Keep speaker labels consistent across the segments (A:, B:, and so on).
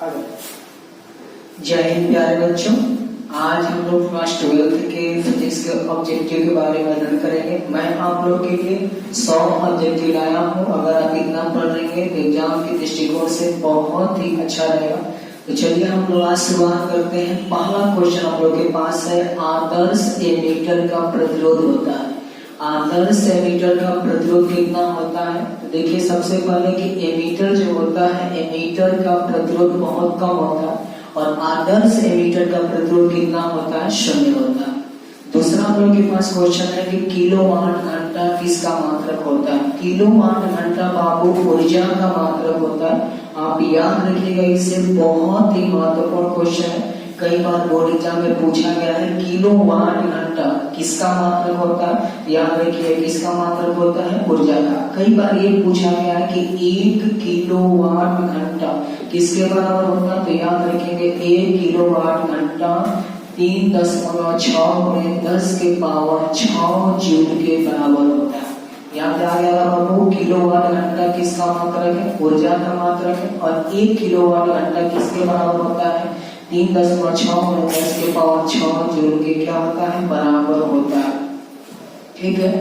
A: जय हिंद प्यारे बच्चों, आज हम लोग क्लास 12 के फिजिक्स के ऑब्जेक्टिव के बारे में अध्ययन करेंगे। मैं आप लोग के लिए 100 ऑब्जेक्टिव लाया हूँ। अगर आप इतना पढ़ लेंगे तो एग्जाम के दृष्टिकोण से बहुत ही अच्छा रहेगा। तो चलिए हम लोग आज शुरुआत करते हैं। पहला क्वेश्चन हम लोग के पास है, आदर्श एमीटर का प्रतिरोध होता है। आदर्श एमीटर का प्रतिरोध कितना होता है? तो देखिए सबसे पहले कि एमीटर जो होता है, एमीटर का प्रतिरोध बहुत कम होता है और आदर्श एमीटर का प्रतिरोध कितना होता है? 0 होता है। दूसरा हम लोग के पास क्वेश्चन है कि किलोवाट घंटा किसका मात्रक होता है? किलोवाट घंटा बाबू ऊर्जा का मात्रक होता है। आप याद रखिएगा, इससे बहुत ही महत्वपूर्ण क्वेश्चन है। कई बार बोर्ड एग्जाम में पूछा गया है किलोवाट घंटा किसका मात्रक होता है। याद रखिए किसका मात्रक होता है? ऊर्जा का। कई बार ये पूछा गया है कि 1 किलोवाट घंटा किसके बराबर होता है? तो याद रखेंगे 1 किलोवाट घंटा 3.6 में 10 के पावर 6 जूल के बराबर होता है। याद आ गया बाबू, किलोवाट घंटा किसका मात्रक है? ऊर्जा का मात्रक है। और 1 किलोवाट घंटा किसके बराबर होता है? 3.6 में 10 के पावर 6 जूल के क्या होता है? बराबर होता है। ठीक है,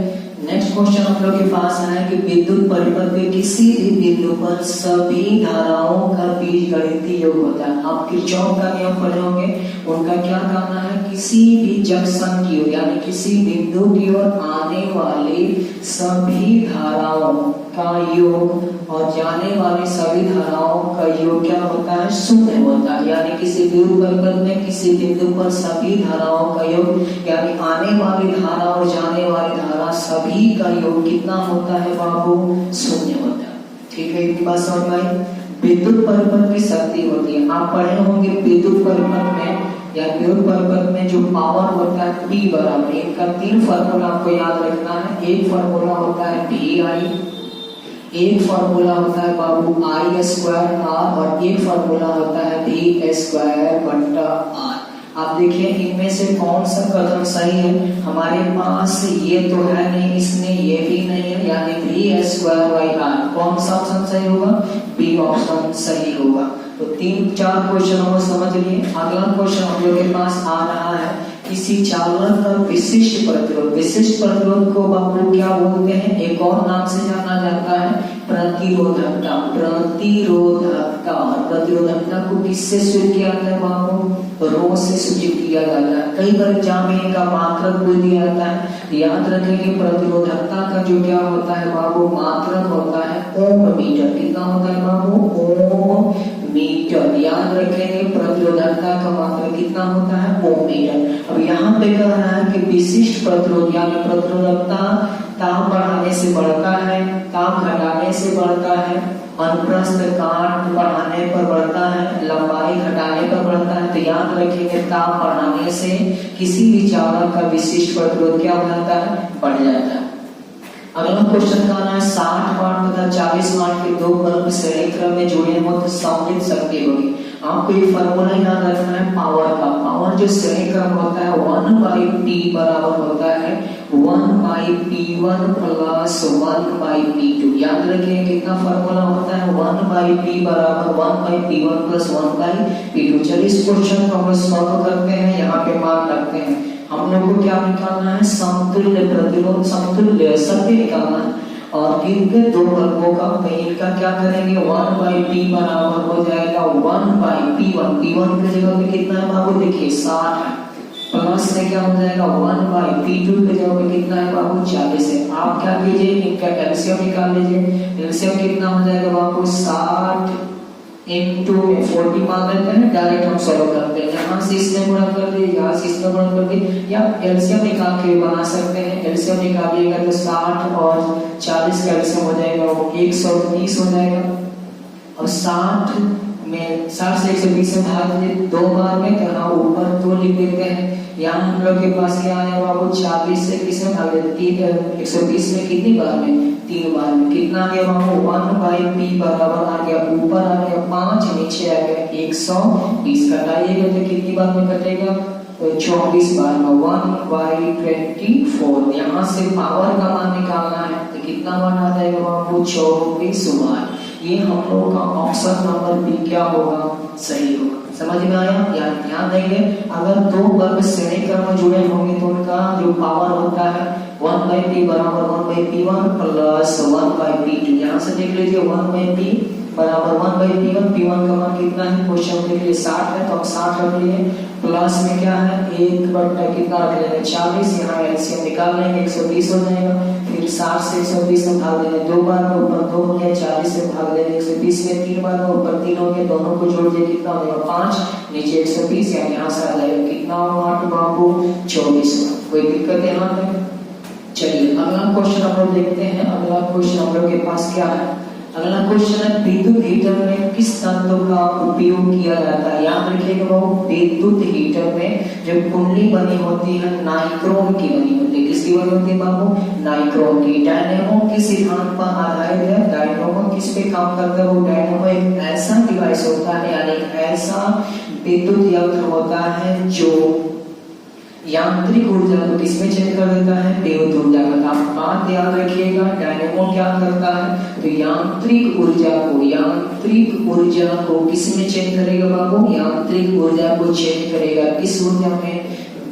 A: नेक्स्ट क्वेश्चन हम लोग के पास है कि विद्युत परिपथ के किसी भी बिंदु पर सभी धाराओं का बीजगणितीय योग होता है। आप किरचॉफ का नियम पढ़े होंगे, उनका क्या कहना है? किसी भी जंक्शन की ओर यानी किसी बिंदु की ओर आने वाली सभी धाराओं का योग और जाने वाली सभी धाराओं का योग क्या होता है? शून्य होता है। यानी किसी विद्युत परिपथ में किसी बिंदु पर सभी धाराओं का योग यानी आने वाली धारा और जाने वाली धारा सभी का योग कितना होता है बाबू? 0 होता है। ठीक है, इतनी बात समझ में आई। विद्युत परिपथ की शक्ति होती है, आप पढ़े होंगे विद्युत परिपथ में या विद्युत परिपथ में जो पावर होता है P बराबर, इनका 3 फार्मूला आपको याद रखना है। एक फार्मूला होता है VI, एक फार्मूला होता है बाबू I² और एक फार्मूला होता है V²/R। आप देखिए इनमें से कौन सा कदम सही है? हमारे पास ये तो है नहीं, इसमें ये भी नहीं है, यानी V²/R। कौन सा ऑप्शन सही होगा? बी ऑप्शन सही होगा। तो 3-4 क्वेश्चन हम समझ लिए। अगला क्वेश्चन हम लोग के पास आ रहा है, किसी चालक का विशिष्ट प्रतिरोध। विशिष्ट प्रतिरोध को बाबू क्या बोलते हैं? एक और नाम से जाना जाता है प्रतिरोधकता। प्रतिरोधकता प्रतिरोधकता को किससे सूचित किया जाता है बाबू? रो से सूचित किया जाता है। कई बार एग्जाम में इनका मात्रक बोल दिया जाता है। याद रखेंगे प्रतिरोधकता का जो क्या होता है बाबू? मात्रक होता है ओम मीटर। कितना होता है बाबू? ओम मीटर। याद रखेंगे प्रतिरोधकता का मात्रक कितना होता है? ओम मीटर। अब यहाँ पे कह रहा है कि विशिष्ट प्रतिरोध यानी प्रतिरोधकता ताप बढ़ाने से बढ़ता है, ताप घटाने से बढ़ता है, अनुप्रस्थ काट बढ़ाने पर बढ़ता है, लंबाई घटाने पर बढ़ता है। तो याद रखेंगे ताप बढ़ाने से किसी भी चालक का विशिष्ट प्रतिरोध क्या हो जाता है? बढ़ जाता है। अगला क्वेश्चन का है 60 वाट तथा 40 वाट के 2 बल्ब श्रेणी क्रम में जुड़े हो तो सम्मिलित शक्ति होगी। आपको ये फार्मूला याद रखना है पावर का। पावर जो श्रेणी क्रम होता है 1/P बराबर होता है 1/P1 प्लस 1/P2। याद रखिए कितना फार्मूला होता है? 1/P बराबर 1/P1 प्लस 1/P2। चलिए इस क्वेश्चन को हम सॉल्व करते हैं, यहाँ पे मान रखते हैं। हम लोग को क्या निकालना है? समतुल्य प्रतिरोध, समतुल्य शक्ति निकालना है। और इनके 2 बल्बों का इनका क्या करेंगे? 1/P बराबर हो जाएगा 1/P1। P1 की जगह पे कितना है बाबू? देखिए 60 है, प्लस से क्या हो जाएगा 1/P2 की जगह पे कितना है बाबू? 40 है। आप क्या कीजिए? इनका एलसीएम निकाल लीजिए। एलसीएम कितना हो जाएगा बाबू? 60 into 40 मान लेते हैं। डायरेक्ट हम सॉल्व करते हैं, यहाँ से इसमें गुणा कर दिए, यहाँ से इसमें गुणा कर दिए, या एलसीएम निकाल के बना सकते हैं। एलसीएम निकालिएगा तो 60 और 40 का एलसीएम हो जाएगा वो 120 हो जाएगा। और 60 में 60 से 120 में भाग दीजिए 2 बार में, तो यहाँ ऊपर 2 लिख देते हैं। यहाँ हम लोग के पास क्या आया बाबू? 40 से किसमें भाग देते? 120 में कितनी बार में? 3 बार में। कितना आ गया बाबू? 1/P बराबर आ गया, ऊपर आ गया 5, नीचे आ गया 120। घटाइएगा तो कितनी बार में कटेगा? तो 24 बार में 1/24। यहाँ से पावर का मान निकालना है तो कितना मान आ जाएगा बाबू? 24 बार। ये हम लोगों का ऑप्शन नंबर बी क्या होगा, सही होगा। समझ में आया? या ध्यान देंगे, अगर दो वर्ग श्रेणी क्रम में जुड़े होंगे तो उनका जो पावर होता है 1/p बराबर 1/p1 प्लस 1/p2। यहाँ से देख लीजिए 1/p बराबर 1/p1, p1 का मान कितना है, क्वेश्चन के लिए 60 है तो हम 60 रख लिए, प्लस में क्या है 1 कितना रख लेंगे 40, यहाँ एलसीएम निकाल लेंगे 120 हो जाएगा, फिर 60 से 120 में भाग देंगे 2 बार में, ऊपर 2 हो गया, 40 से भाग देंगे 120 में 3 बार में, ऊपर 3 हो गया, दोनों को जोड़ दिए कितना हो जाएगा 5, नीचे 120, यानी यहाँ से आ जाएगा कितना होगा 8 बाबू 24। कोई दिक्कत है यहाँ पे? चलिए अगला क्वेश्चन हम लोग देखते हैं। अगला क्वेश्चन हम लोग के पास क्या है, अगला क्वेश्चन है विद्युत हीटर में किस तत्व का उपयोग किया जाता है। याद रखिएगा वो विद्युत हीटर में जो कुंडली बनी होती है नाइक्रोम की बनी होती है। किसकी बनी होती है बाबू? नाइक्रोम की। डायनेमो के सिद्धांत पर आधारित है। डायनेमो किस पे काम करता है? वो डायनेमो एक ऐसा डिवाइस होता है, यानी ऐसा विद्युत यंत्र होता है जो यांत्रिक ऊर्जा को किसमें चेंज कर देता है? विद्युत ऊर्जा का। आप बात याद रखिएगा, डायनेमो क्या करता है तो यांत्रिक ऊर्जा को किसमें चेंज करेगा बाबू? यांत्रिक ऊर्जा को चेंज करेगा। किस ऊर्जा में?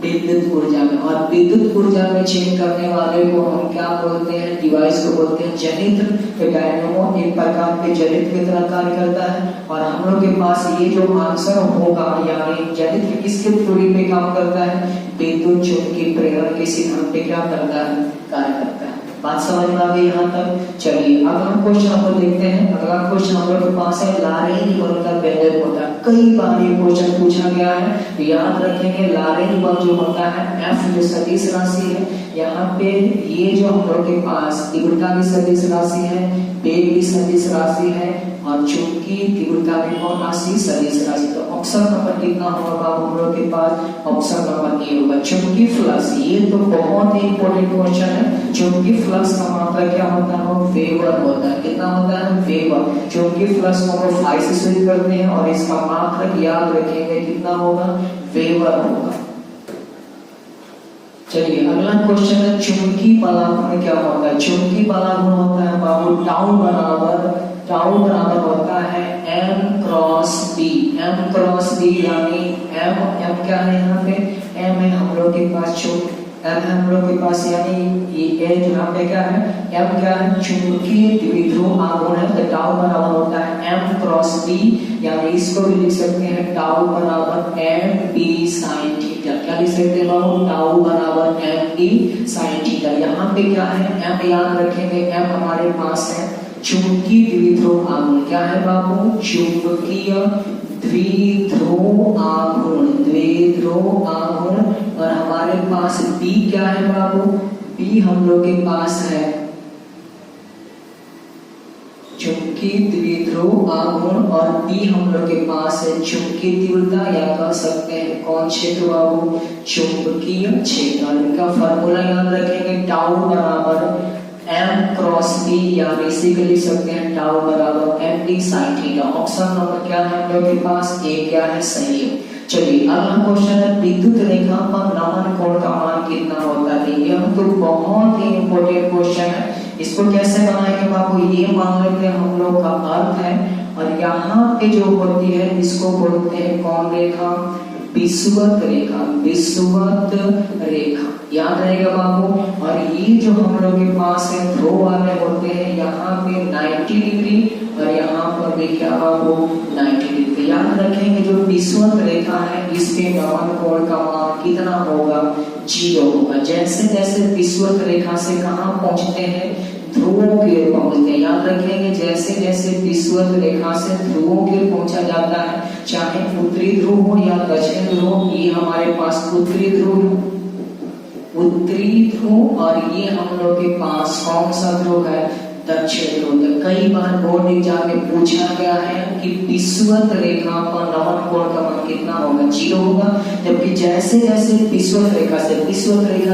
A: विद्युत ऊर्जा में। और विद्युत ऊर्जा में चेंज करने वाले को हम क्या बोलते हैं? डिवाइस को बोलते हैं जनित्र। तो डायनेमो एक प्रकार के जनित्र की तरह कार्य करता है। और हम लोग के पास ये जो आंसर होगा, यानी जनित्र किसके थ्योरी पे काम करता है? विद्युत चुंबकीय प्रेरण के सिद्धांत पे क्या करता है? कार्य करता है। बात समझ में आ गई यहाँ तक? चलिए अगला क्वेश्चन हम लोग देखते हैं। अगला क्वेश्चन हम लोग के पास है लारेंज बल का व्यंजक होता है। कई बार ये क्वेश्चन पूछा गया है, तो याद रखेंगे लारेंज बल जो होता है F जो सदिश राशि है, यहाँ पे ये जो हम लोग के पास तीव्रता की सदिश राशि है, वेग की सदिश राशि है, और चुंबकीय तीव्रता की कौन राशि? सदिश राशि। तो ऑप्शन नंबर कितना होगा हम लोग के पास? ऑप्शन नंबर ए होगा चुंबकीय फ्लक्स। ये तो बहुत ही इंपॉर्टेंट क्वेश्चन है। चुंबकीय फ्लक्स का मात्रा क्या होता है? वेबर होता है। कितना होता है? वेबर। चुंबकीय फ्लक्स को हम 5 से शुरू करते हैं और इसका मात्रक याद रखेंगे कितना होगा? वेबर होगा। चलिए अगला क्वेश्चन है चुंबकीय बलागुण क्या होता है? चुंबकीय बलागुण होता है बाबू टाउ बराबर होता है m cross b। m cross b यानी m क्या है यहाँ पे? m है हम लोग के पास m है हम लोग के पास, यानी ये a यहाँ पे क्या है? m क्या है? चुंबकीय द्विध्रुव आघूर्ण है। तो टाउ बराबर होता है m क्रॉस b, यानी इसको भी लिख सकते हैं टाउ बराबर m b sin थीटा। क्या लिख सकते हैं बाबू? टाउ बराबर m b sin थीटा। यहाँ पे क्या है? m याद रखेंगे, m हमारे पास है चुंबकीय द्विध्रुव आघूर्ण। क्या है बाबू? चुंबकीय द्विध्रुव आघूर्ण। और हमारे पास B क्या है बाबू? B हम लोग के पास है चुंबकीय द्विध्रुव आघूर्ण, और B हम लोग के पास है चुंबकीय तीव्रता, या कह सकते हैं कौन क्षेत्र बाबू? चुंबकीय क्षेत्र। और इनका फार्मूला याद रखेंगे टाउ बराबर m क्रॉस b, या इसी को लिख सकते हैं टाउ बराबर m d sin theta. Option number क्या है हम लोग के पास? ए क्या है? सही है। चलिए अगला क्वेश्चन है विद्युत रेखा पर नमन कोण का मान कितना होता है? यह तो बहुत ही इंपॉर्टेंट क्वेश्चन है। इसको कैसे बनाएंगे बाबू? ये मान लेते हैं हम लोग का अर्थ है, और यहाँ पे जो होती है इसको बोलते हैं कौन रेखा? विषुवत रेखा। याद रहेगा बाबू। और ये जो हम लोग के पास है ध्रुव वाले होते हैं, यहाँ पे 90 डिग्री और यहाँ पर भी क्या बाबू? 90 डिग्री। याद रखेंगे जो विषुवत रेखा है इसके नमन कोण का मान कितना होगा? 0 होगा। जैसे जैसे विषुवत रेखा से कहाँ पहुंचते हैं? ध्रुवों की ओर पहुंचते हैं। याद रखेंगे जैसे जैसे विषुवत रेखा से ध्रुवों की ओर पहुंचा जाता है, चाहे उत्तरी ध्रुव हो या दक्षिण ध्रुव, ये हमारे पास उत्तरी ध्रुव, और ये हम लोग के पास कौन सा ध्रुव है? दक्षिण ध्रुव। कई बार बोर्ड एग्जाम में पूछा गया है कि विषुवत रेखा पर नमन कोण का मान कितना होगा? 0 होगा। जबकि जैसे जैसे विषुवत रेखा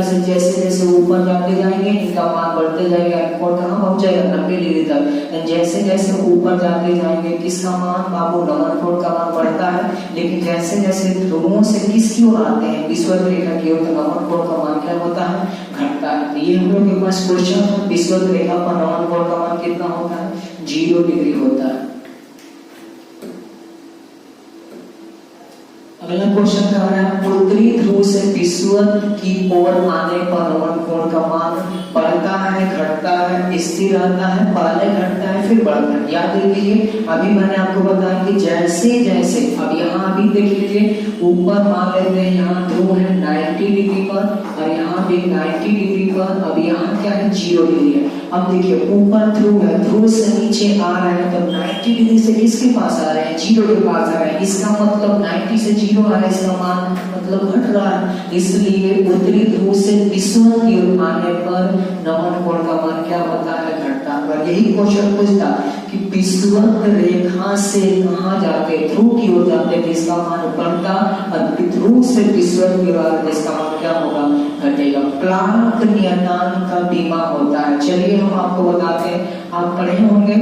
A: से जैसे जैसे ऊपर जाते जाएंगे इनका मान बढ़ते जाएगा, कोण कहाँ पहुंच जाएगा? 90 डिग्री तक। जैसे जैसे ऊपर जाते जाएंगे किसका मान बाबू? नमन कोण का मान बढ़ता है। लेकिन जैसे जैसे ध्रुवों से किसकी ओर आते हैं? विषुवत रेखा की ओर, तो नमन कोण का मान क्या होता है? घटता है। ये हम लोग के पास क्वेश्चन विषुवत रेखा पर नमन कोण का मान कितना होता है? 0 डिग्री होता है। अगला क्वेश्चन कह रहा है उत्तरी ध्रुव से विषुवत की ओर आने पर नमन कोण का मान बढ़ता है, घटता है, स्थिर रहता है, पहले घटता है फिर बढ़ता है। याद रखिए अभी मैंने आपको बताया कि जैसे जैसे अब यहाँ अभी देख लीजिए ऊपर मान लेते हैं यहाँ ध्रुव है 90 डिग्री पर और यहाँ भी 90 डिग्री पर, अब यहाँ क्या है 0 डिग्री है। अब देखिए ऊपर ध्रुव है, ध्रुव से नीचे आ रहे हैं तो 90 डिग्री से किसके पास आ रहे हैं 0 के पास आ रहे हैं। इसका मतलब 90 से 0 आ रहा है, इसका मान मतलब घट रहा है। इसलिए उत्तरी ध्रुव से विषुवत की ओर आने पर नमन कोण का मान क्या होता है घटता है। और यही क्वेश्चन पूछता कि विषुवत रेखा से कहाँ जाते ध्रुव की ओर जाते तो इसका मान बढ़ता और ध्रुव से विषुवत की ओर आते इसका मान क्या होगा घटेगा। प्लांक नियतांक का बीमा होता है। चलिए हम आपको बताते हैं, आप पढ़े होंगे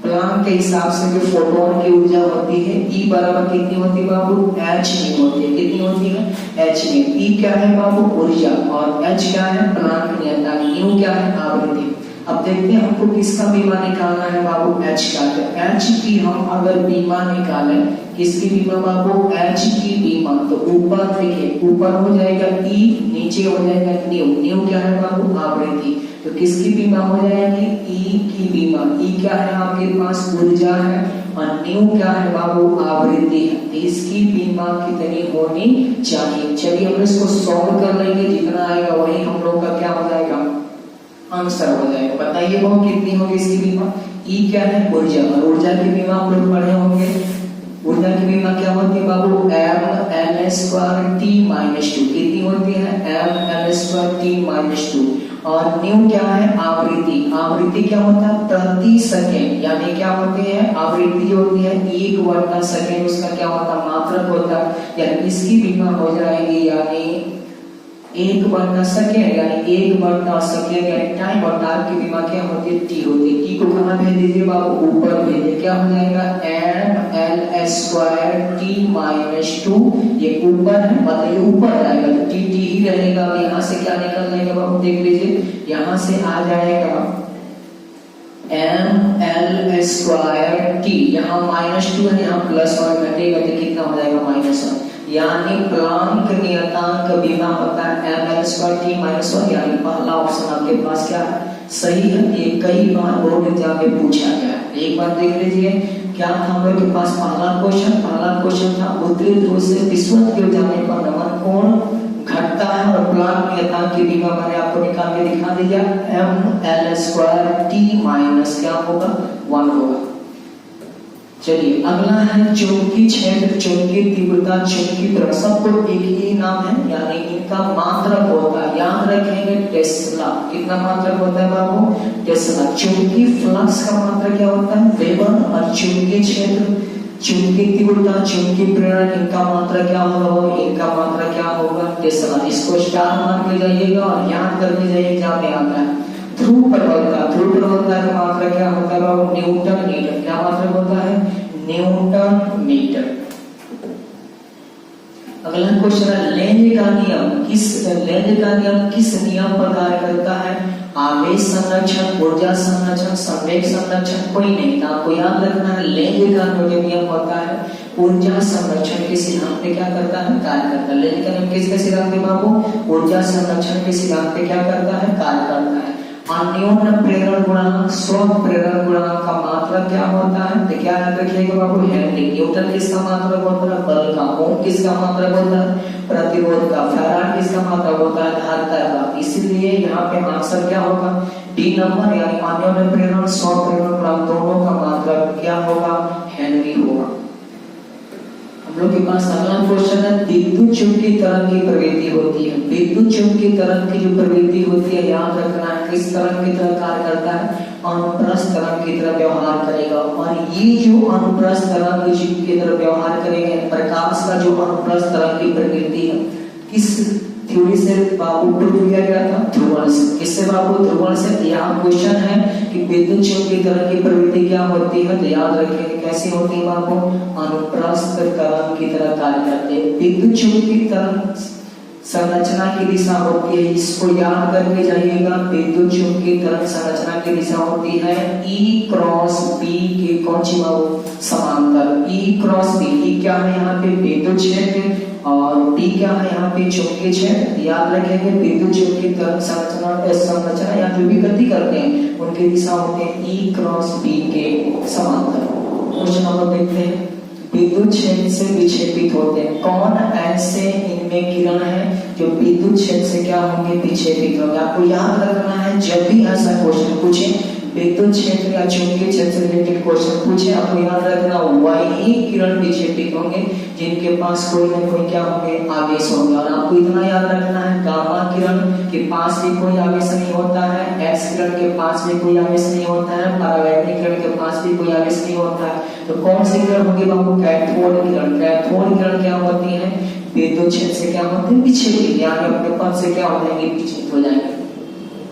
A: प्लांक के हिसाब से जो फोटोन की ऊर्जा होती है E बराबर कितनी होती है बाबू h नहीं होती है, कितनी होती है h नहीं। E क्या है बाबू ऊर्जा और h क्या है प्लांक नियतांक, U क्या है आवृत्ति। अब देखते हैं हमको किसका बीमा निकालना है बाबू h का। तो h की हम अगर बीमा निकालें, किसकी बीमा बाबू h की बीमा, तो ऊपर देखिए ऊपर हो जाएगा E, नीचे हो जाएगा न्यू क्या है बाबू आवृत्ति। तो किसकी बीमा हो जाएगी E की बीमा। E क्या है आपके पास ऊर्जा है और न्यू क्या है बाबू आवृत्ति है। तो इसकी बीमा कितनी होनी चाहिए। चलिए हम इसको सॉल्व कर लेंगे, जितना आएगा वही हम लोग का क्या हो जाएगा आंसर हो जाएगा। बताइए वो कितनी होगी इसकी बीमा। E क्या है ऊर्जा और ऊर्जा की बीमा आप लोग पढ़े होंगे। ऊर्जा की बीमा क्या होती है बाबू m(l)2 कितनी होती है m(l)2 और न्यू क्या है आवृत्ति। आवृत्ति क्या होता है प्रति सेकंड, यानी क्या होती है आवृत्ति होती है 1/सेकंड, उसका क्या होता है मात्रक होता है। यानी इसकी बीमा हो जाएगी यानी 1/सेकंड, यानी 1/सेकंड यानी टाइम। और टाइम की बीमा क्या होती है टी होती है। टी को कहाँ भेज दीजिए बाबू ऊपर भेजिए, क्या हो जाएगा m(l)2 ये ऊपर है मतलब ये ऊपर जाएगा तो टी टी ही रहेगा। अब यहाँ से क्या निकल जाएगा बाबू देख लीजिए, यहाँ से आ जाएगा m(l)2 यहाँ -2 है, यहाँ +1 घटेगा तो कितना हो जाएगा -1। यानी प्लांक नियतांक बीमा होता है m(l)2 यानी पहला ऑप्शन आपके पास क्या है सही है। ये कई बार बोर्ड एग्जाम में पूछा गया है। एक बार देख लीजिए क्या था हम लोग के पास पहला क्वेश्चन था उत्तरी ध्रुव से विषुवत की ओर जाने पर नमन कोण घटता है और प्लांक नियतांक की बीमा मैंने आपको निकाल के दिखा दिया m(l)2 माइनस क्या होगा 1 होगा। चलिए अगला है चुंबकीय क्षेत्र, चुंबकीय तीव्रता, चुंबकीय त्वरण, सबको एक ही नाम है यानी इनका मात्रक होता है। याद रखेंगे टेस्ला, कितना मात्रक होता है बाबू टेस्ला। चुंबकीय फ्लक्स का मात्रक क्या होता है वेबर और चुंबकीय क्षेत्र, चुंबकीय तीव्रता, चुंबकीय प्रेरण, इनका मात्रक क्या होगा इनका मात्रक क्या होगा टेस्ला। इसको स्टार मार के जाइएगा और याद करके जाइए एग्जाम में आता है। ध्रुव प्रबलता का मात्रक क्या होता है बाबू न्यूटन मीटर, क्या मात्रक होता है न्यूटन मीटर। अगला क्वेश्चन है लेंज का नियम किस नियम पर कार्य करता है। आवेश संरक्षण, ऊर्जा संरक्षण, संवेग संरक्षण कोई नहीं था। आपको याद रखना है लेंज का जो नियम होता है ऊर्जा संरक्षण के सिद्धांत पे क्या करता है कार्य करता है। लेंज का नियम किसके सिद्धांत पे बाबू ऊर्जा संरक्षण के सिद्धांत पे क्या करता है कार्य करता है। अन्योन्य प्रेरण गुणांक, स्व प्रेरण गुणांक का मात्रक क्या होता है तो क्या याद रखिएगा बाबू हेनरी। न्यूटन किसका मात्रक होता है बल का, ओम किसका मात्रक होता है प्रतिरोध का, फैराड किसका मात्रक होता है धारिता का। इसलिए यहाँ पे आंसर क्या होगा डी नंबर यानी अन्योन्य प्रेरण स्व प्रेरण गुणांक दोनों का मात्रक क्या होगा हेनरी होगा। हम लोग के पास अगला क्वेश्चन है विद्युत चुंबकीय तरंग की प्रवृत्ति होती है। विद्युत चुंबकीय तरंग की जो प्रवृत्ति होती है याद रखना है किस तरंग की तरह कार्य करता है अनुप्रस्थ तरंग की तरह व्यवहार करेगा। और ये जो अनुप्रस्थ तरंग की तरह व्यवहार करेंगे प्रकाश का जो अनुप्रस्थ तरंग की प्रवृत्ति है किस थ्योरी से बाबू प्रूव किया गया था ध्रुवण से। किससे बाबू ध्रुवण से। यहाँ क्वेश्चन है कि विद्युत चुंबकीय तरंग की प्रवृत्ति क्या होती है तो याद रखिए कैसी होती है बाबू अनुप्रस्थ तरंग की तरह कार्य करते हैं। विद्युत चुंबकीय तरंग संरचना की दिशा होती है, इसको याद करके जाइएगा। विद्युत चुंबकीय तरंग संरचना की दिशा होती है E क्रॉस B के कौन सी बाबू समांतर। E क्रॉस B, E क्या है यहाँ पे विद्युत क्षेत्र और B क्या है यहाँ पे चुंबकीय क्षेत्र। याद रखेंगे विद्युत चुंबकीय तरंग संरचना या जो भी गति करते हैं उनकी दिशा होते हैं E क्रॉस B के समांतर। क्वेश्चन नंबर देखते हैं। विद्युत क्षेत्र से विक्षेपित होते हैं। कौन ऐसे इनमें किरण है जो विद्युत क्षेत्र से क्या होंगे विक्षेपित होंगे। आपको याद रखना है जब भी ऐसा क्वेश्चन पूछे, विद्युत क्षेत्र या चुंबकीय क्षेत्र से रिलेटेड क्वेश्चन पूछे, आपको याद रखना वही किरण विक्षेपित होंगे जिनके पास कोई ना कोई क्या होंगे आवेश होंगे। और आपको इतना याद रखना है गामा किरण के पास भी कोई आवेश नहीं होता है, एक्स किरण के पास भी कोई आवेश नहीं होता है, परावैक्निक किरण के पास भी कोई आवेश नहीं होता है। तो कौन सी किरण होगी बाबू कैथोड किरण। कैथोड किरण क्या होती है विद्युत क्षेत्र से क्या होते हैं विक्षेपित, यानी अपने पथ से क्या हो जाएंगे विक्षेपित हो जाएंगे।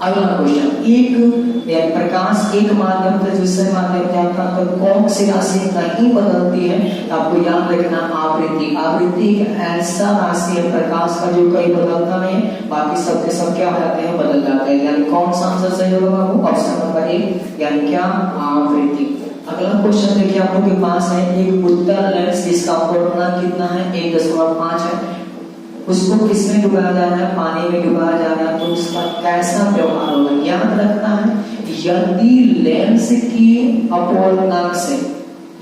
A: अगला क्वेश्चन, एक प्रकाश एक माध्यम से दूसरे माध्यम में आता है तो कौन सी राशि नहीं बदलती है। तो आपको याद रखना आवृत्ति। आवृत्ति एक ऐसा राशि है प्रकाश का जो कहीं बदलता नहीं है, बाकी सब के सब क्या हो जाते हैं बदल जाते हैं। यानी कौन सा आंसर सही होगा आपको ऑप्शन नंबर ए, यानी क्या आवृत्ति। अगला क्वेश्चन देखिए आप लोग के पास है एक उत्तल लेंस जिसका अपवर्तनांक कितना है 1.5 है, उसको किसमें डुबाया जा रहा है पानी में डुबाया जा रहा है, तो उसका कैसा व्यवहार होगा। याद रखना है यदि लेंस की अपवर्तनांक से,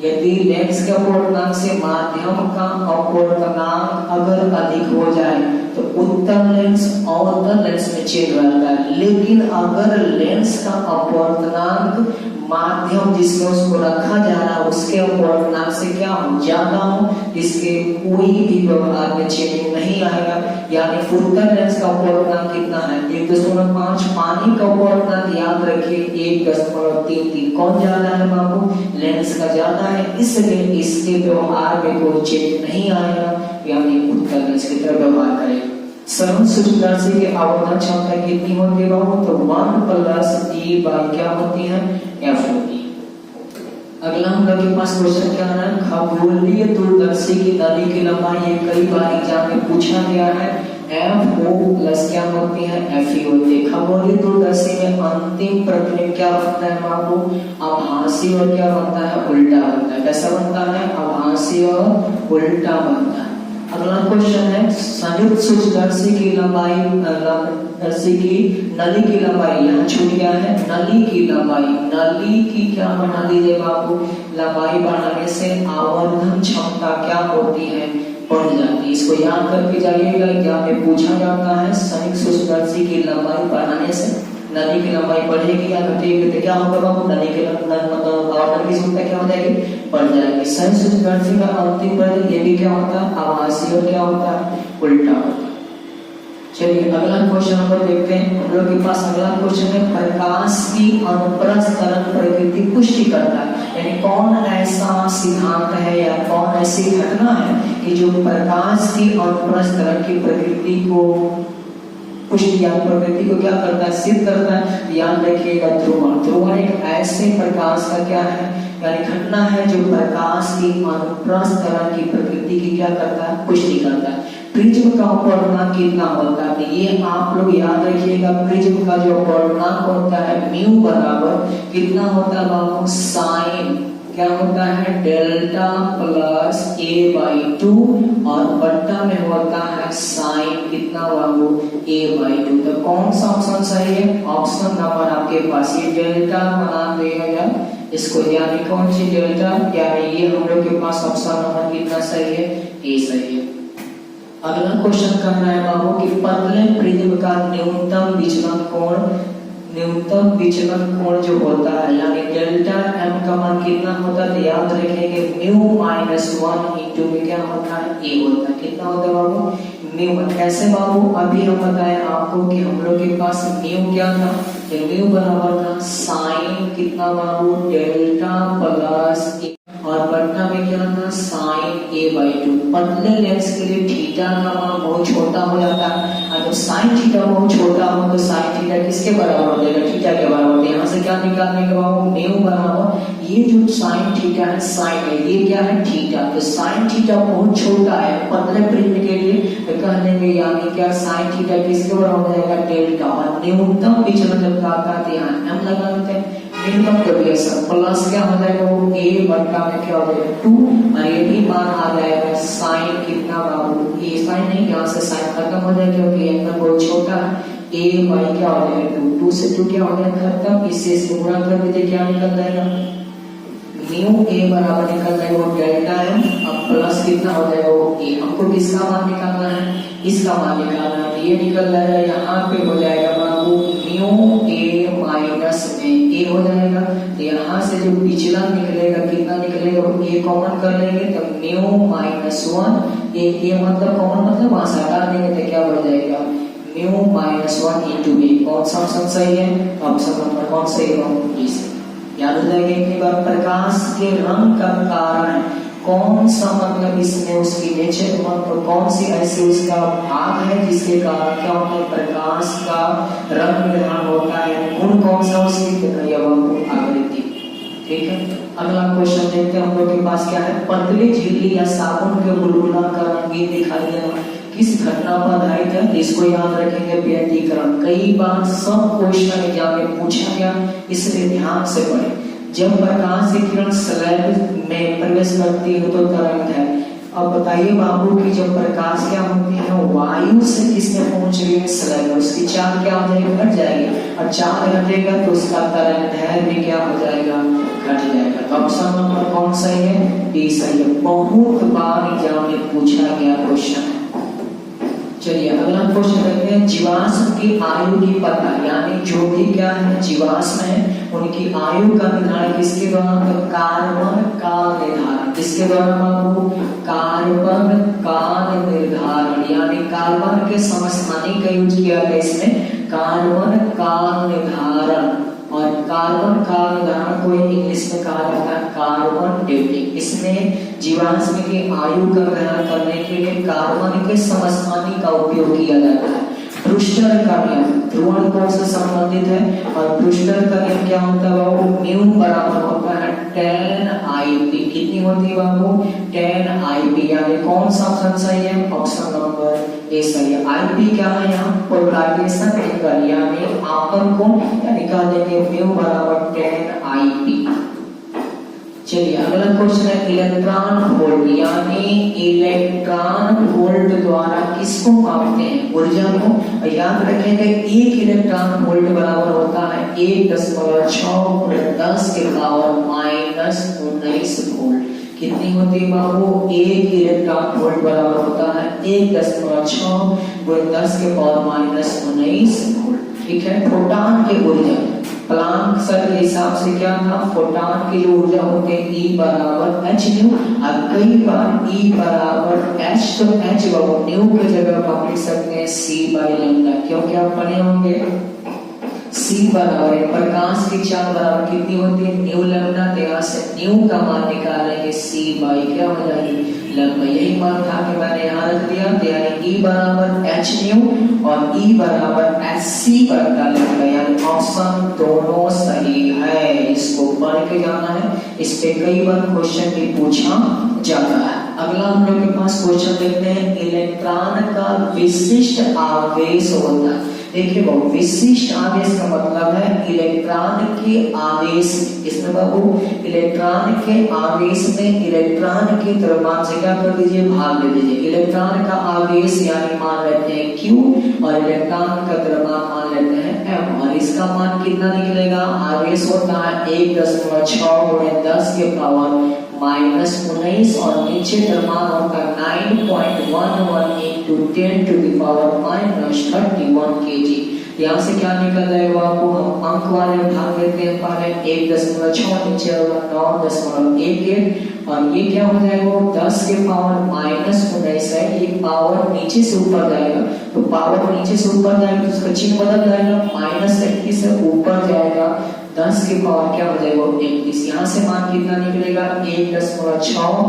A: यदि लेंस के अपवर्तनांक से माध्यम का अपवर्तनांक अगर अधिक हो जाए तो उत्तल लेंस अवतल लेंस में चेंज हो जाता है। लेकिन अगर लेंस का अपवर्तनांक माध्यम जिसमें उसको रखा जा रहा है उसके अपवर्तनांक से क्या हो ज्यादा हो, जिसके कोई भी व्यवहार में चेंज नहीं आएगा, यानी उत्तल लेंस का अपवर्तनांक कितना है 1.5। पानी का अपवर्तनांक याद रखिए 1.33। कौन ज्यादा है बाबू लेंस का ज्यादा है, इसलिए इसके व्यवहार में कोई चेंज नहीं आएगा, यानी उत्तल लेंस की तरह व्यवहार करेगा। सरल सूक्ष्मदर्शी की आवर्धन क्षमता कितनी होती है बाबू, तो 1 + E बाई क्या होती है F होती है। अगला हम लोग के पास क्वेश्चन क्या है खगोलीय दूरदर्शी की नली की लंबाई, ये कई बार एग्जाम में पूछा गया है। FO+ क्या होती है FE होती है। खगोलीय दूरदर्शी में अंतिम प्रतिबिंब क्या बनता है बाबू आभासी और क्या बनता है उल्टा बनता है। कैसा बनता है आभासी और उल्टा बनता है। अगला क्वेश्चन है संयुक्त सूक्ष्मदर्शी की लंबाई, दर्शी की नली की लंबाई, यहाँ छूट गया है नली की लंबाई। नली की क्या बना दीजिए बाबू लंबाई बढ़ाने से आवर्धन क्षमता क्या होती है बढ़ जाती है। इसको याद करके जाइएगा एग्जाम में पूछा जाता है संयुक्त सूक्ष्मदर्शी की लंबाई बढ़ाने से नली की लंबाई बढ़ेगी या घटेगी, तो क्या होगा बाबू नली की मतलब आवर्धन की क्षमता क्या हो जाएगी बढ़ जाएगी। संयुक्त सूक्ष्मदर्शी का अंतिम पद ये भी क्या होता है आभासी और क्या होता है उल्टा होता है। चलिए अगला क्वेश्चन नंबर देखते हैं हम लोग के पास। अगला क्वेश्चन है प्रकाश की अनुप्रस्थ तरंग प्रकृति पुष्टि करता है, यानी कौन ऐसा सिद्धांत है या कौन ऐसी घटना है कि जो प्रकाश की अनुप्रस्थ तरंग की प्रकृति को पुष्टि या प्रकृति को क्या करता है सिद्ध करता है। याद रखिएगा ध्रुवण। ध्रुवण एक ऐसे प्रकाश का क्या है यानी घटना है जो प्रकाश की अनुप्रस्थ तरंग की प्रकृति की क्या करता है पुष्टि करता है। प्रिज्म का अपवर्तनांक कितना होता है, ये आप लोग याद रखिएगा। प्रिज्म का जो अपवर्तनांक होता है म्यू बराबर कितना होता है बाबू साइन क्या होता है डेल्टा प्लस a/2 और बट्टा में होता है साइन कितना बाबू a/2। तो कौन सा ऑप्शन सही है ऑप्शन नंबर आपके पास ये डेल्टा बना दिया गया इसको, यानी कौन सी डेल्टा, यानी ये हम लोग के पास ऑप्शन नंबर कितना सही है ए सही है। अगला क्वेश्चन करना है बाबू कि पतले प्रिज्म का न्यूनतम विचलन कोण जो होता है यानी डेल्टा m का मान कितना होता है, याद रखेंगे म्यू -1 इंटू में क्या होता है ए होता है। कितना होता है बाबू म्यू। कैसे बाबू अभी हम बताएं आपको कि हम लोग के पास म्यू क्या था, म्यू बराबर था साइन कितना बाबू डेल्टा प्लस और बट्टा में क्या था साइन ए बाई टू। पतले लेंस के लिए थीटा का मान बहुत छोटा हो जाता है, अगर साइन थीटा बहुत छोटा हो तो साइन थीटा किसके बराबर हो जाएगा, थीटा के बराबर हो। यहाँ से क्या निकालने के बाद म्यू बराबर ये जो साइन थीटा है साइन है, ये क्या है थीटा, तो साइन थीटा बहुत छोटा है पतले प्रिंट के लिए, तो कह देंगे यानी क्या साइन थीटा किसके बराबर हो जाएगा डेल्टा। और न्यूनतम विचलन जब आता है यहाँ एम लगा देते हैं, न्यूनतम डेविएशन प्लस क्या हो जाएगा वो a बट्टा में क्या हो जाएगा 2, और ये भी मान आ जाएगा साइन कितना बाबू, ये साइन नहीं यहाँ से साइन खत्म हो जाएगा क्योंकि एंगल बहुत छोटा है, a बाई क्या हो जाएगा 2, 2 से 2 क्या हो जाएगा खत्म, इससे गुणा कर दीजिए क्या निकल जाएगा न्यू a बराबर निकल जाएगा वो डेल्टा है, अब प्लस कितना हो जाएगा वो a। हमको किसका मान निकालना है, इसका मान निकालना है, ये निकल जाएगा यहाँ पे हो जाएगा बाबू न्यू a माइनस में a हो जाएगा, तो यहाँ से जो पिछला निकलेगा कितना निकलेगा वो a कॉमन कर लेंगे तो न्यू माइनस 1 a मतलब कॉमन मतलब वहां से हटा देंगे तो क्या बढ़ जाएगा न्यू माइनस 1 इंटू a। कौन सा ऑप्शन सही है, ऑप्शन नंबर कौन सही होगा, याद हो जाएगा इतनी बार। प्रकाश के रंग का कारण कौन सा मतलब इसमें उसकी नेचर मतलब कौन सी ऐसी उसका भाग है जिसके कारण क्या होता है प्रकाश का रंग निर्माण होता है, गुण कौन सा उसकी आकृति। ठीक है, अगला क्वेश्चन देखते हैं हम लोग के पास क्या है, पतली झिल्ली या साबुन के बुलबुला का रंगीन दिखाई देना किस घटना पर आधारित है, इसको याद रखेंगे व्यतिकरण। कई बार सब क्वेश्चन एग्जाम में पूछा गया इसलिए ध्यान से पढ़ें। जब प्रकाश की किरण स्लैब में प्रवेश करती है तो तरंग है। अब बताइए बाबू की जब प्रकाश क्या होती है वायु से किसमें पहुंच रही है स्लैब, उसकी चाल क्या हो जाएगी घट जाएगी, और चाल घटेगा तो उसका तरंग दैर्घ्य भी क्या हो जाएगा घट जाएगा। तो ऑप्शन नंबर कौन सही है, बी सही है, बहुत बार एग्जाम में पूछा गया क्वेश्चन है। चलिए अगला क्वेश्चन देखते हैं, जीवाश्म की आयु की पता, यानी जो भी क्या है जीवाश्म है उनकी आयु का निर्धारण किसके द्वारा, तो कार्बन का निर्धारण किसके द्वारा बाबू, कार्बन का निर्धारण, यानी कार्बन के समस्थानिक का यूज किया गया इसमें कार्बन का निर्धारण। और कार्बन का निर्धारण को इंग्लिश में कहा जाता है कार्बन डेटिंग। इसमें जीवाश्म की आयु का निर्धारण करने के लिए कार्बन के समस्थानिक का उपयोग किया जाता है। ब्रूस्टर का नियम ध्रुवण कोण से संबंधित है, और ब्रूस्टर का नियम क्या होता है बाबू, म्यू बराबर होता है 10 IP। कितनी होती है बाबू 10 IP, यानी कौन सा ऑप्शन सही है, ऑप्शन नंबर ए सही है। IP क्या है यहाँ पोलराइजेशन एंगल, यानी आपन कोण, यानी कह देंगे म्यू बराबर 10 IP। चलिए अगला क्वेश्चन है, इलेक्ट्रॉन वोल्ट, यानी इलेक्ट्रॉन वोल्ट द्वारा किसको मापते हैं, ऊर्जा को। याद रखेंगे 1 इलेक्ट्रॉन वोल्ट बराबर होता है 1.6 10 के पावर माइनस 19 वोल्ट। कितनी होती है बाबू, 1 इलेक्ट्रॉन वोल्ट बराबर होता है 1.6 10 के पावर माइनस 19 वोल्ट। ठीक है, प्रोटॉन की ऊर्जा प्लांक सर के हिसाब से क्या था, फोटॉन की जो ऊर्जा होती है E बराबर h न्यू, और कई बार E बराबर h, तो h बराबर न्यू की जगह आप लिख सकते हैं C बाई लैम्डा, क्योंकि आप पढ़े होंगे C बराबर है प्रकाश की चाल बराबर कितनी होती है न्यू लैम्डा, तो यहाँ से न्यू का मान निकालेंगे C बाई क्या हो जाएगी लैम्डा। यही मान था कि मैंने यहाँ रख दिया, यानी E बराबर h न्यू और E बराबर SC बटा लैम्डा, यानी ऑप्शन दोनों सही है। इसको पढ़ के जाना है, इस पे कई बार क्वेश्चन भी पूछा जाता है। अगला हम लोग के पास क्वेश्चन देखते हैं, इलेक्ट्रॉन का विशिष्ट आवेश होता है। देखिए बहुत विशिष्ट आवेश का मतलब है इलेक्ट्रॉन के आवेश, इसमें बाबू इलेक्ट्रॉन के आवेश में इलेक्ट्रॉन के द्रव्यमान से क्या कर दीजिए भाग दे दीजिए। इलेक्ट्रॉन का आवेश यानी मान लेते हैं Q और इलेक्ट्रॉन का द्रव्यमान मान लेते हैं M, और इसका मान कितना निकलेगा, आवेश होता है 1.6 10 के पावर माइनस 19 और नीचे द्रव्यमान होता है 9.11 into 10 to the power minus 31 kg। यहाँ से क्या निकल जाएगा आपको, हम अंक वाले भाग देते हैं पहले 1.6 नीचे होगा 9.11, और ये क्या हो जाएगा 10 के पावर माइनस 19 है, ये पावर नीचे से ऊपर जाएगा, तो पावर नीचे से ऊपर जाएगा तो उसका चिन्ह बदल जाएगा, माइनस 31 से ऊपर जाएगा 10 की पावर क्या हो जाएगा 31। यहाँ से मान कितना निकलेगा 1.6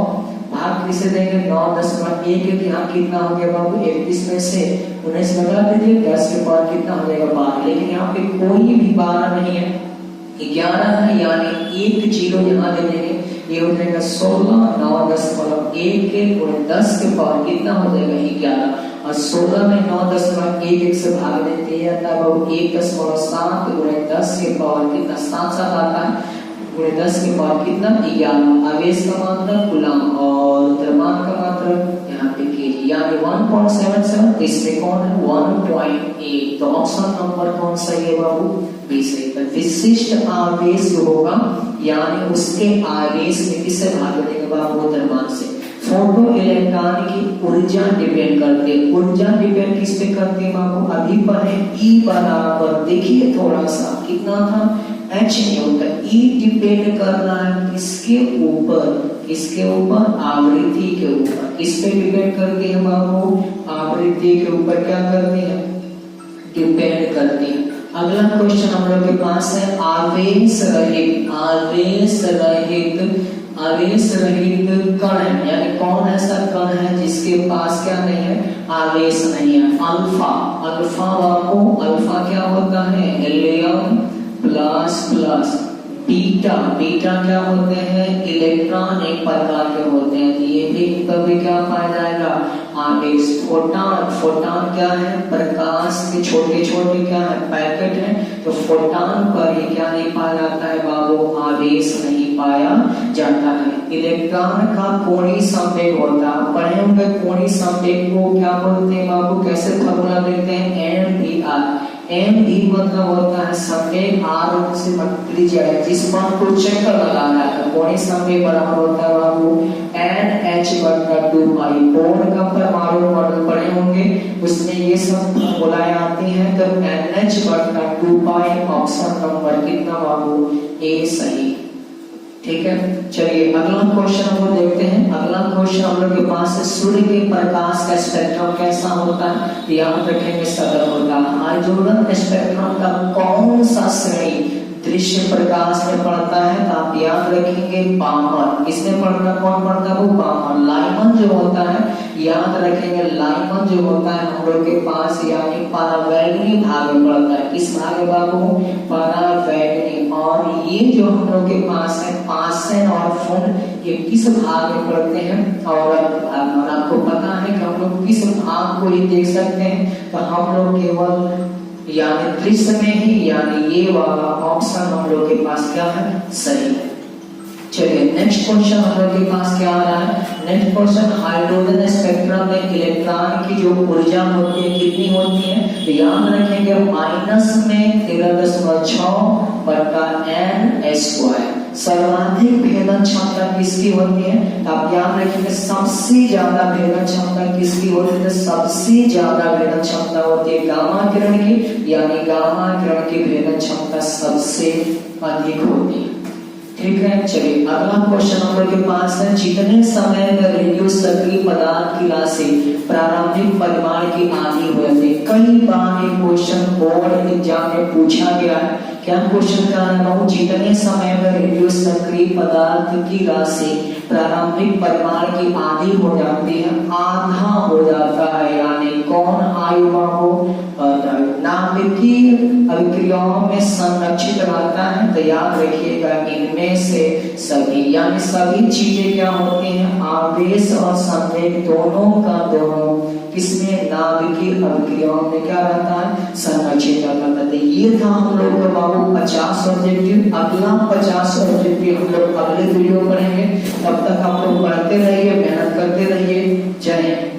A: भाग किसे देंगे 9.1। यहाँ कितना हो गया बाबू 31 में से 19 लगा दीजिए 10 के पावर कितना हो जाएगा 12। लेकिन यहाँ पे कोई भी 12 नहीं है 11 है, यानी 1 0 यहाँ दे देंगे। ये हो जाएगा 16 9.1 के गुणे 10 के पावर कितना हो जाएगा 11 और 16 में 9.11 से भाग देते हैं तब 1.7 गुणे 10 के पावर कितना 7 आता है गुणे 10 के पावर कितना 11। आवेश का मात्रा कूलम और द्रव्यमान का मात्रा यहाँ पे केजी, यानी 1.77। इसमें कौन है 1.8। तो ऑप्शन नंबर कौन सही है बाबू बी सही। तो विशिष्ट आवेश जो होगा यानी उसके आवेश में किससे भाग देगा बाबू द्रव्यमान से। फोटो इलेक्ट्रॉन की ऊर्जा डिपेंड करती है। ऊर्जा डिपेंड किस पे करती है बाबू अभी पढ़े E बराबर देखिए थोड़ा सा कितना था H न्यूटन। E डिपेंड कर रहा है किसके ऊपर आवृत्ति के ऊपर। किस पे डिपेंड करती है बाबू आवृत्ति के ऊपर क्या करती है डिपेंड करती है। अगला क्वेश्चन हम लोग के पास है आवेश रहित कण है, यानी कौन ऐसा कण है जिसके पास क्या नहीं है आवेश नहीं है। अल्फा अल्फा क्या होता है हेलियम प्लस बीटा क्या होते हैं इलेक्ट्रॉन एक प्रकार के होते हैं। ये भी कभी क्या पाया जाएगा आवेश। फोटॉन क्या है प्रकाश के छोटे क्या है पैकेट है। तो फोटॉन पर ही क्या नहीं पाया जाता है बाबू आवेश नहीं पाया जाता है। इलेक्ट्रॉन का कोणीय संवेग होता है पढ़े होंगे। कोणीय संवेग को क्या बोलते हैं बाबू कैसे फॉर्मूला देते हैं एम भी मतलब होता है संवेग r से त्रिज्या है जिस पर को चक्कर लगाना है। कोणीय संवेग बराबर होता है बाबू NH/2 पाई। बोर्ड का परमाणु मॉडल पढ़े होंगे उसमें ये सब फॉर्मूलाएं आती हैं। तो NH/2 पाई ऑप्शन नंबर कितना बाबू ए सही। ठीक है चलिए अगला क्वेश्चन हम लोग देखते हैं। अगला क्वेश्चन हम लोग के पास है सूर्य के प्रकाश का स्पेक्ट्रम कैसा होता है याद रखेंगे सदर होता है। हाइड्रोजन स्पेक्ट्रम का कौन सा श्रेणी दृश्य प्रकाश में पड़ता है तो आप याद रखेंगे बामन। इसमें पढ़ना कौन पढ़ता है वो बामन। लाइमन जो होता है याद रखेंगे लाइमन जो होता है हम लोग के पास यानी परावैंगनी भाग में पड़ता है। किस भाग में बाबू परावैंगनी। और ये जो हम लोग के पास है पासन और फुन ये किस भाग में पड़ते हैं और आपको पता है कि हम लोग किस भाग को ही देख सकते हैं। तो हम लोग केवल यानी दृश्य में ही यानी ये वाला ऑप्शन हम लोग के पास क्या है सही है। चलिए नेक्स्ट क्वेश्चन हम लोग के पास क्या आ रहा है। नेक्स्ट क्वेश्चन हाइड्रोजन स्पेक्ट्रम में इलेक्ट्रॉन की जो ऊर्जा होती है कितनी होती है तो याद रखेंगे माइनस में 13.6/n²। सर्वाधिक भेदन क्षमता किसकी होती है तो आप याद रखेंगे सबसे ज्यादा भेदन क्षमता किसकी होती है। सबसे ज्यादा भेदन क्षमता होती है गामा किरण की, यानी गामा किरण की भेदन क्षमता सबसे अधिक होती है। ठीक है चलिए अगला क्वेश्चन हम लोग के पास है जितने समय में रेडियो सक्रिय पदार्थ की राशि प्रारंभिक परिमाण की आधी हो जाती है। कई बार ये क्वेश्चन बोर्ड एग्जाम में पूछा गया है। क्या क्वेश्चन का नाम जितने समय में रेडियो सक्रिय पदार्थ की राशि प्रारंभिक परिमाण की आधी हो जाती है आधा हो जाता है यानी कौन आयु बाबू नाभिकीय अभिक्रियाओं में संरक्षित रहता है। तो याद रखिएगा इनमें से सभी यानी सभी चीजें क्या होती हैं आवेश और संवेग दोनों का दोनों किसमें नाभिकीय अभिक्रियाओं में क्या रहता है संरक्षित रहता है। ये था हम लोग का बाबू 50 ऑब्जेक्टिव। अगला 50 ऑब्जेक्टिव हम लोग अगले वीडियो पढ़ेंगे। तब तक आप लोग पढ़ते रहिए मेहनत करते रहिए। जय हिंद।